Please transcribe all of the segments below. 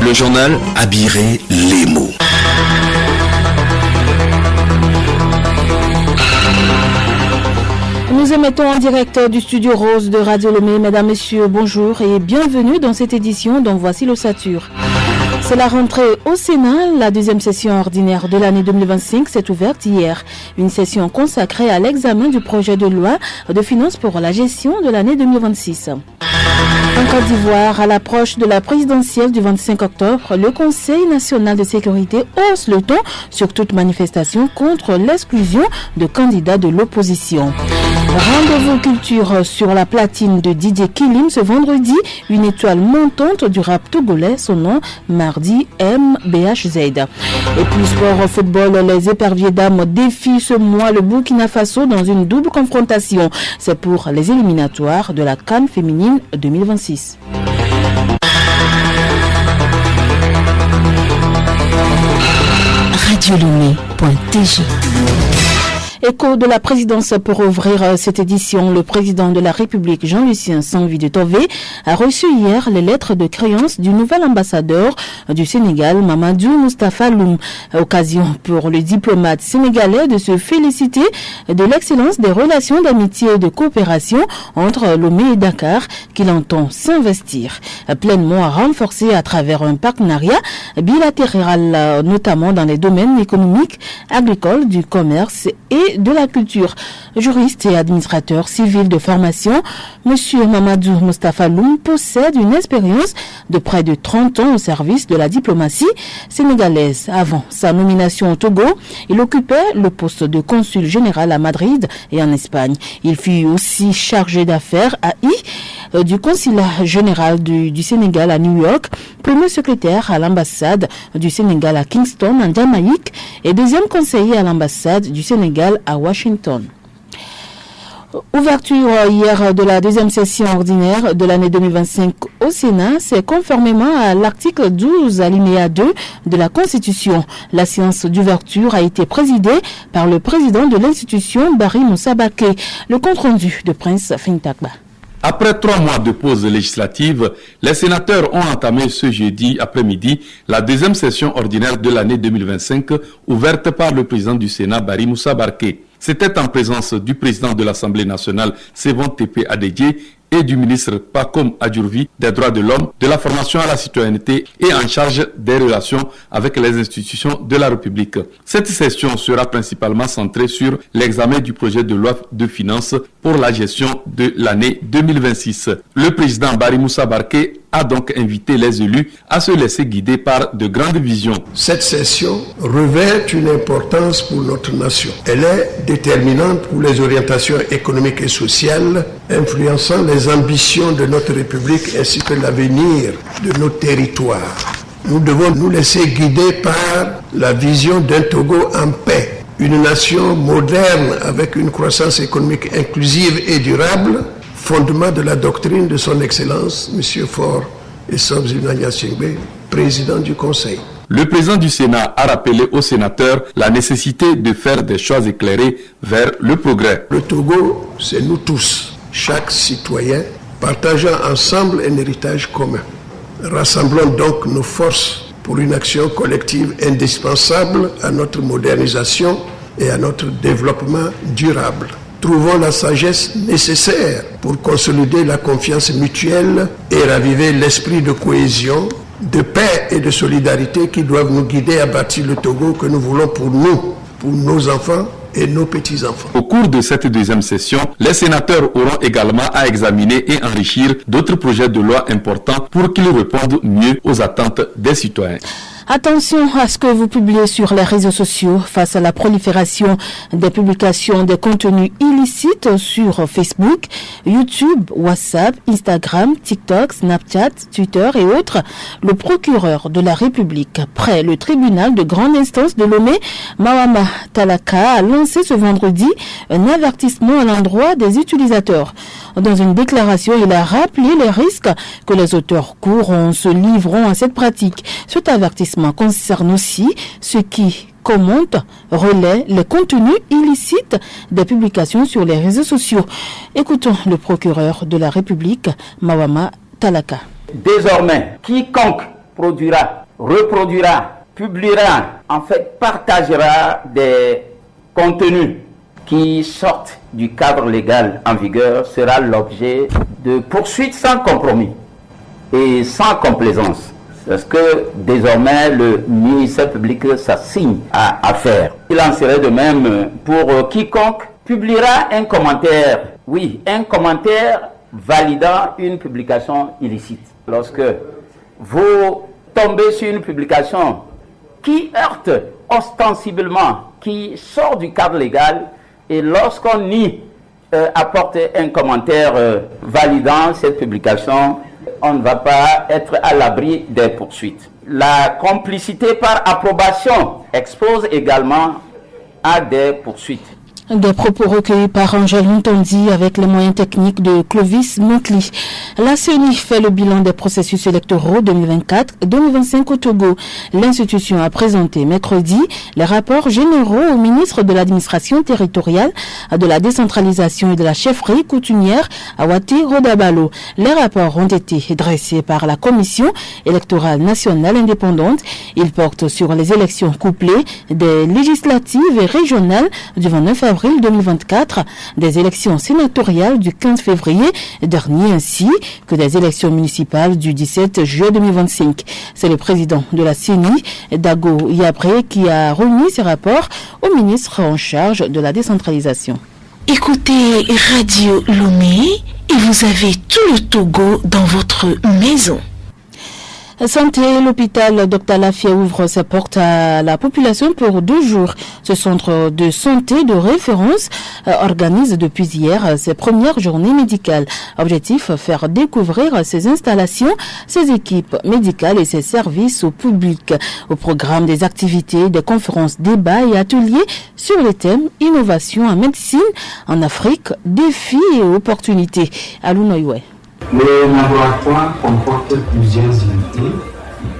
Le journal Abiré les mots. Nous émettons en direct du studio Rose de Radio Lomé. Mesdames, Messieurs, bonjour et bienvenue dans cette édition dont voici l'ossature. C'est la rentrée au Sénat. La deuxième session ordinaire de l'année 2025 s'est ouverte hier. Une session consacrée à l'examen du projet de loi de finances pour la gestion de l'année 2026. En Côte d'Ivoire, à l'approche de la présidentielle du 25 octobre, le Conseil national de sécurité hausse le ton sur toute manifestation contre l'exclusion de candidats de l'opposition. Rendez-vous culture sur la platine de Didier Kilim ce vendredi, une étoile montante du rap togolais, son nom mardi MBHZ. Et puis sport football, les éperviers dames défient ce mois le Burkina Faso dans une double confrontation. C'est pour les éliminatoires de la CAN féminine 2026. Radiolomé.tg. Écho de la présidence pour ouvrir cette édition, le président de la République Jean-Lucien Sanvi de Tové a reçu hier les lettres de créance du nouvel ambassadeur du Sénégal, Mamadou Moustapha Loum. Occasion pour le diplomate sénégalais de se féliciter de l'excellence des relations d'amitié et de coopération entre Lomé et Dakar qu'il entend s'investir pleinement à renforcer à travers un partenariat bilatéral, notamment dans les domaines économiques, agricoles, du commerce et de la culture. Juriste et administrateur civil de formation, Monsieur Mamadou Moustapha Loum possède une expérience de près de 30 ans au service de la diplomatie sénégalaise. Avant sa nomination au Togo, il occupait le poste de consul général à Madrid et en Espagne. Il fut aussi chargé d'affaires à du consulat général du Sénégal à New York, premier secrétaire à l'ambassade du Sénégal à Kingston en Jamaïque et deuxième conseiller à l'ambassade du Sénégal à Washington. Ouverture hier de la deuxième session ordinaire de l'année 2025 au Sénat, c'est conformément à l'article 12 alinéa 2 de la Constitution. La séance d'ouverture a été présidée par le président de l'institution, Barry Moussa Baké. Le compte-rendu de Prince Fintakba. Après 3 mois de pause législative, les sénateurs ont entamé ce jeudi après-midi la deuxième session ordinaire de l'année 2025 ouverte par le président du Sénat, Barry Moussa Baké. C'était en présence du président de l'Assemblée nationale, Sévon Tépé Adédié, et du ministre Pacom Adjourvi des droits de l'homme, de la formation à la citoyenneté et en charge des relations avec les institutions de la République. Cette session sera principalement centrée sur l'examen du projet de loi de finances pour la gestion de l'année 2026. Le président Barry Moussa Baké a donc invité les élus à se laisser guider par de grandes visions. Cette session revêt une importance pour notre nation. Elle est déterminante pour les orientations économiques et sociales, influençant les ambitions de notre République ainsi que l'avenir de nos territoires. Nous devons nous laisser guider par la vision d'un Togo en paix, une nation moderne avec une croissance économique inclusive et durable, fondement de la doctrine de son Excellence, M. Faure Essebsi Gnassingbé, président du Conseil. Le président du Sénat a rappelé aux sénateurs la nécessité de faire des choix éclairés vers le progrès. Le Togo, c'est nous tous, chaque citoyen, partageant ensemble un héritage commun. Rassemblons donc nos forces pour une action collective indispensable à notre modernisation et à notre développement durable. Trouvons la sagesse nécessaire pour consolider la confiance mutuelle et raviver l'esprit de cohésion, de paix et de solidarité qui doivent nous guider à bâtir le Togo que nous voulons pour nous, pour nos enfants et nos petits-enfants. Au cours de cette deuxième session, les sénateurs auront également à examiner et enrichir d'autres projets de loi importants pour qu'ils répondent mieux aux attentes des citoyens. Attention à ce que vous publiez sur les réseaux sociaux face à la prolifération des publications des contenus illicites sur Facebook, YouTube, WhatsApp, Instagram, TikTok, Snapchat, Twitter et autres. Le procureur de la République près le tribunal de grande instance de Lomé, Mawama Talaka, a lancé ce vendredi un avertissement à l'endroit des utilisateurs. Dans une déclaration, il a rappelé les risques que les auteurs courent en se livrant à cette pratique. Cet avertissement concerne aussi ceux qui commentent, relaient les contenus illicites des publications sur les réseaux sociaux. Écoutons le procureur de la République, Mawama Talaka. Désormais, quiconque produira, reproduira, publiera, en fait partagera des contenus qui sortent du cadre légal en vigueur sera l'objet de poursuites sans compromis et sans complaisance. Parce que désormais le ministère public s'assigne à faire. Il en serait de même pour quiconque publiera un commentaire, un commentaire validant une publication illicite. Lorsque vous tombez sur une publication qui heurte ostensiblement, qui sort du cadre légal, et lorsqu'on y apporte un commentaire validant cette publication, on ne va pas être à l'abri des poursuites. La complicité par approbation expose également à des poursuites. Des propos recueillis par Angèle Ntondi avec les moyens techniques de Clovis Montli. La CENI fait le bilan des processus électoraux 2024-2025 au Togo. L'institution a présenté mercredi les rapports généraux au ministre de l'administration territoriale, de la décentralisation et de la chefferie coutumière Awati Rodabalo. Les rapports ont été dressés par la Commission électorale nationale indépendante. Ils portent sur les élections couplées des législatives et régionales du 29 avril 2024, des élections sénatoriales du 15 février dernier ainsi que des élections municipales du 17 juillet 2025. C'est le président de la CENI, Dago Yabré, qui a remis ces rapports au ministre en charge de la décentralisation. Écoutez Radio Lomé et vous avez tout le Togo dans votre maison. Santé, l'hôpital Dr Lafie ouvre ses portes à la population pour 2 jours. Ce centre de santé de référence organise depuis hier ses premières journées médicales. Objectif, faire découvrir ses installations, ses équipes médicales et ses services au public. Au programme des activités, des conférences, débats et ateliers sur les thèmes innovation en médecine, en Afrique, défis et opportunités. Alou Noyoué. Le laboratoire comporte plusieurs unités.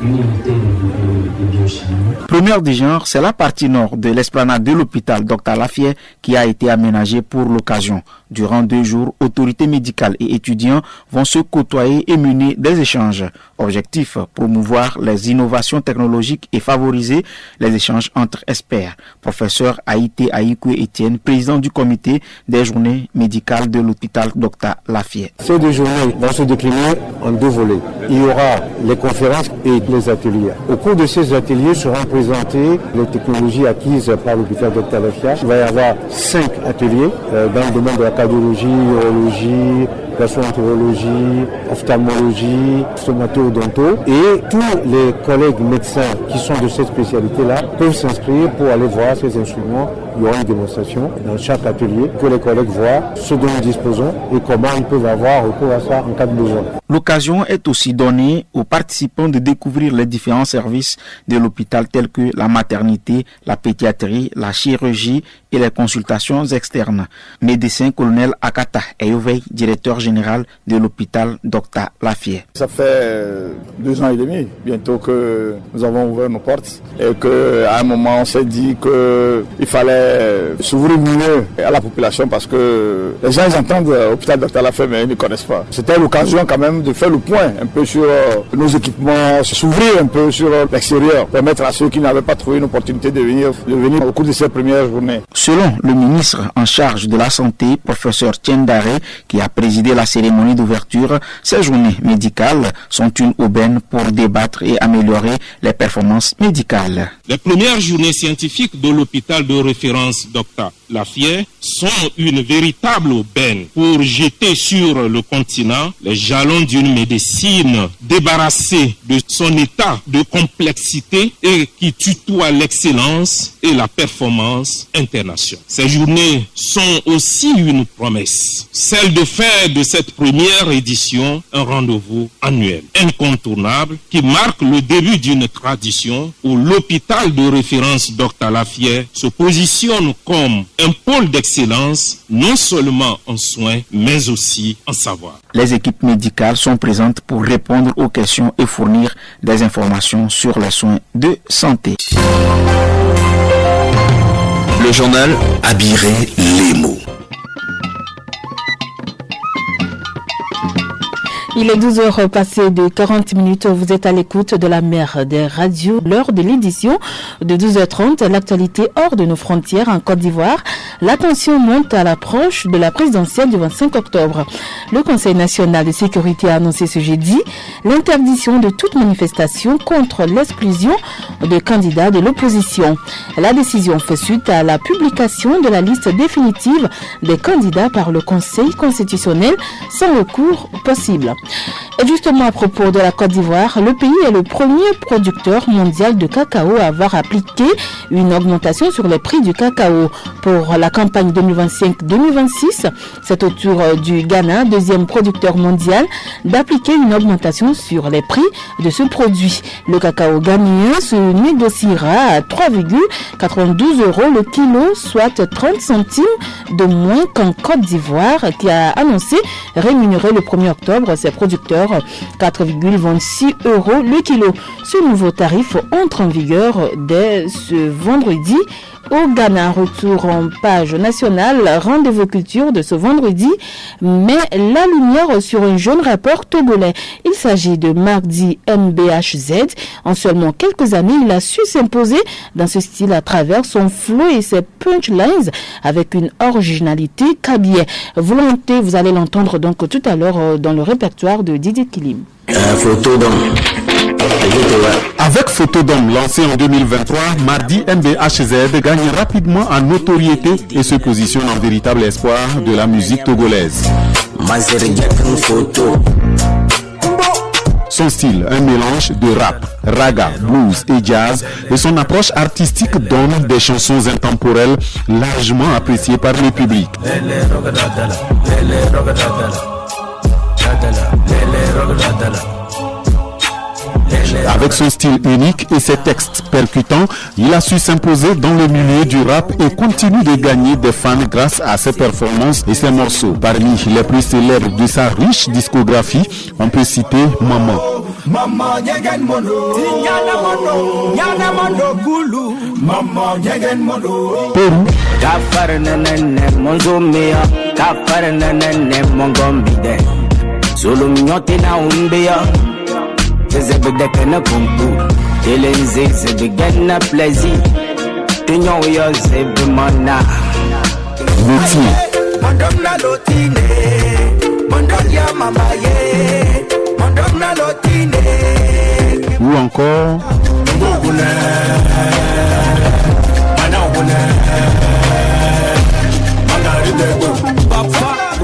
Une unité de biochimie. Première du genre, c'est la partie nord de l'esplanade de l'hôpital Dr Lafie qui a été aménagée pour l'occasion. Durant 2 jours, autorités médicales et étudiants vont se côtoyer et mener des échanges. Objectif, promouvoir les innovations technologiques et favoriser les échanges entre experts. Professeur Haïté Aïkou Etienne, président du comité des journées médicales de l'hôpital Dr Lafie. Ces 2 journées vont se décliner en 2 volets. Il y aura les conférences et les ateliers. Au cours de ces ateliers seront présentées les technologies acquises par l'hôpital Dr Lafie. Il va y avoir 5 ateliers dans le domaine de la cardiologie, urologie, gastroentérologie, ophtalmologie, stomato-odonto, et tous les collègues médecins qui sont de cette spécialité-là peuvent s'inscrire pour aller voir ces instruments. Il y aura une démonstration dans chaque atelier que les collègues voient ce dont nous disposons et comment ils peuvent avoir recours à ça en cas de besoin. L'occasion est aussi donnée aux participants de découvrir les différents services de l'hôpital tels que la maternité, la pédiatrie, la chirurgie et les consultations externes. Médecin colonel Akata Eyovey, directeur général de l'hôpital Dr Lafie. Ça fait 2 ans et demi bientôt que nous avons ouvert nos portes et qu'à un moment on s'est dit qu'il fallait s'ouvrir mieux à la population parce que les gens ils entendent l'hôpital Dr Lafie mais ils ne connaissent pas. C'était l'occasion quand même de faire le point un peu sur nos équipements, s'ouvrir un peu sur l'extérieur, permettre à ceux qui n'avaient pas trouvé une opportunité de venir au cours de ces premières journées. Selon le ministre en charge de la santé, professeur Tiendare, qui a présidé la cérémonie d'ouverture, ces journées médicales sont une aubaine pour débattre et améliorer les performances médicales. Les premières journées scientifiques de l'hôpital de référence Dr Lafie sont une véritable aubaine pour jeter sur le continent les jalons d'une médecine débarrassée de son état de complexité et qui tutoie l'excellence et la performance internationale. Ces journées sont aussi une promesse, celle de faire de cette première édition un rendez-vous annuel, incontournable, qui marque le début d'une tradition où l'hôpital de référence Dr Lafie se positionne comme un pôle d'excellence, non seulement en soins, mais aussi en savoir. Les équipes médicales sont présentes pour répondre aux questions et fournir des informations sur les soins de santé. Le journal Habiré les mots. Il est 12h passé de 40 minutes. Vous êtes à l'écoute de la mer des radios. L'heure de l'édition de 12h30. L'actualité hors de nos frontières en Côte d'Ivoire. L'attention monte à l'approche de la présidentielle du 25 octobre. Le Conseil national de sécurité a annoncé ce jeudi l'interdiction de toute manifestation contre l'exclusion de candidats de l'opposition. La décision fait suite à la publication de la liste définitive des candidats par le Conseil constitutionnel sans recours possible. Et justement à propos de la Côte d'Ivoire, le pays est le premier producteur mondial de cacao à avoir appliqué une augmentation sur les prix du cacao. Pour la campagne 2025-2026, c'est au tour du Ghana, deuxième producteur mondial, d'appliquer une augmentation sur les prix de ce produit. Le cacao ghanéen se négociera à 3,92 € le kilo, soit 30 centimes de moins qu'en Côte d'Ivoire, qui a annoncé rémunérer le 1er octobre ses producteurs 4,26 € le kilo. Ce nouveau tarif entre en vigueur dès ce vendredi au Ghana. Retour en page nationale, rendez-vous culture de ce vendredi met la lumière sur un jeune rappeur togolais. Il s'agit de Mardi MBHZ. En seulement quelques années, il a su s'imposer dans ce style à travers son flow et ses punchlines avec une originalité kabylie. Volonté, vous allez l'entendre donc tout à l'heure dans le répertoire de Didier Kilim. Avec Photodome lancé en 2023, Mardi MBHZ gagne rapidement en notoriété et se positionne en véritable espoir de la musique togolaise. Son style, un mélange de rap, raga, blues et jazz, et son approche artistique donne des chansons intemporelles largement appréciées par le public. Avec son style unique et ses textes percutants, il a su s'imposer dans le milieu du rap et continue de gagner des fans grâce à ses performances et ses morceaux. Parmi les plus célèbres de sa riche discographie, on peut citer Maman. Pérou. Ou encore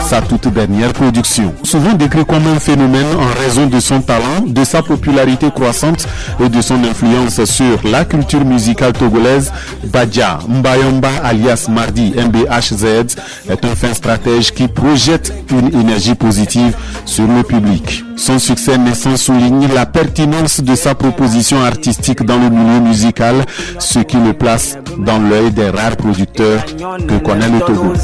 sa toute dernière production. Souvent décrit comme un phénomène en raison de son talent, de sa popularité croissante et de son influence sur la culture musicale togolaise, Badja Mbayomba alias Mardi MBHZ est un fin stratège qui projette une énergie positive sur le public. Son succès naissant souligne la pertinence de sa proposition artistique dans le milieu musical, ce qui le place dans l'œil des rares producteurs que connaît le Togo.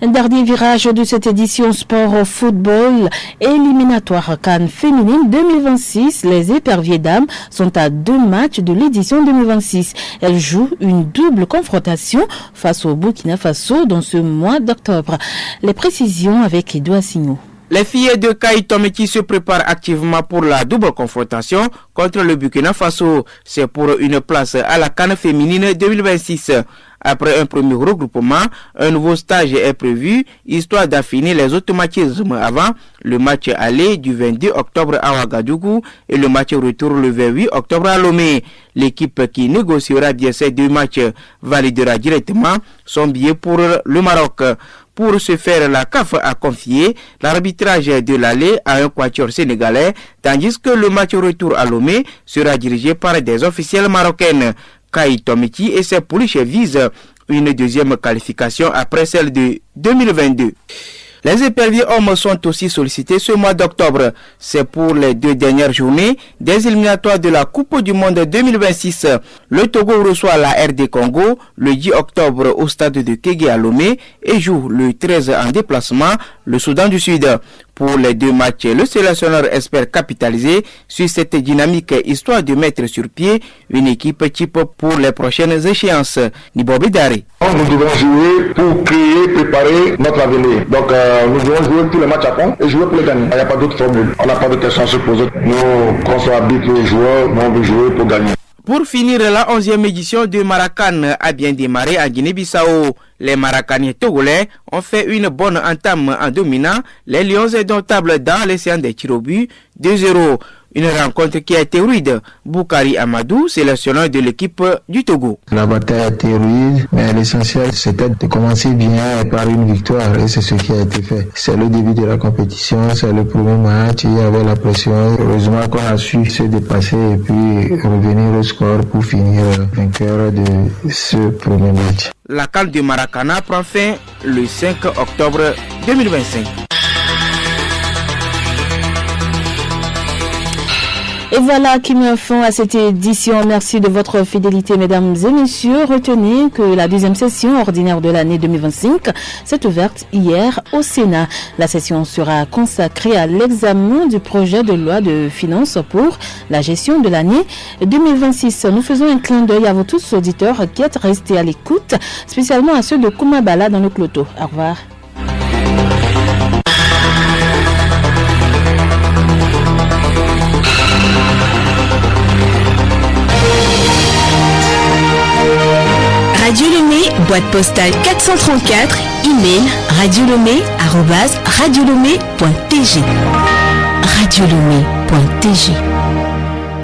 Un dernier virage de cette édition sport football éliminatoire CAN féminine 2026. Les éperviers dames sont à 2 matchs de l'édition 2026. Elles jouent une double confrontation face au Burkina Faso dans ce mois d'octobre. Les précisions avec Edouard Signo. Les filles de Kaï Tomeki se préparent activement pour la double confrontation contre le Burkina Faso. C'est pour une place à la CAN féminine 2026. Après un premier regroupement, un nouveau stage est prévu, histoire d'affiner les automatismes avant le match aller du 22 octobre à Ouagadougou et le match retour le 28 octobre à Lomé. L'équipe qui négociera bien ces 2 matchs validera directement son billet pour le Maroc. Pour ce faire, la CAF a confié l'arbitrage de l'aller à un quatuor sénégalais, tandis que le match retour à Lomé sera dirigé par des officiels marocaines. Kaï Tomeki et ses pouliches visent une deuxième qualification après celle de 2022. Les éperviers hommes sont aussi sollicités ce mois d'octobre. C'est pour les 2 dernières journées des éliminatoires de la Coupe du Monde 2026. Le Togo reçoit la RD Congo le 10 octobre au stade de Kégué à Lomé et joue le 13 en déplacement le Soudan du Sud. Pour les 2 matchs, le sélectionneur espère capitaliser sur cette dynamique histoire de mettre sur pied une équipe type pour les prochaines échéances. Nibobi Dari. Nous devons jouer pour créer, préparer notre avenir. Donc nous devons jouer tous les matchs à fond et jouer pour les gagner. Il n'y a pas d'autre formule. On n'a pas de questions à se poser. Nous, qu'on soit habitués aux joueurs, nous on veut jouer pour gagner. Pour finir, la 11e édition de Maracan a bien démarré à Guinée-Bissau. Les Maracaniens togolais ont fait une bonne entame en dominant les Lions indomptables dans les séances des tirs au but 2-0. Une rencontre qui a été rude. Boukari Amadou, sélectionneur de l'équipe du Togo. La bataille a été rude, mais l'essentiel c'était de commencer bien par une victoire et c'est ce qui a été fait. C'est le début de la compétition, c'est le premier match, il y avait la pression. Heureusement qu'on a su se dépasser et puis revenir au score pour finir vainqueur de ce premier match. La CAN de Maracana prend fin le 5 octobre 2025. Et voilà qui met fin à cette édition. Merci de votre fidélité, mesdames et messieurs. Retenez que la 2e session ordinaire de l'année 2025 s'est ouverte hier au Sénat. La session sera consacrée à l'examen du projet de loi de finances pour la gestion de l'année 2026. Nous faisons un clin d'œil à vous tous auditeurs qui êtes restés à l'écoute, spécialement à ceux de Koumabala dans le Cloto. Au revoir. Radio Lomé, boîte postale 434, email radiolomé@radiolomé.tg. radiolomé.tg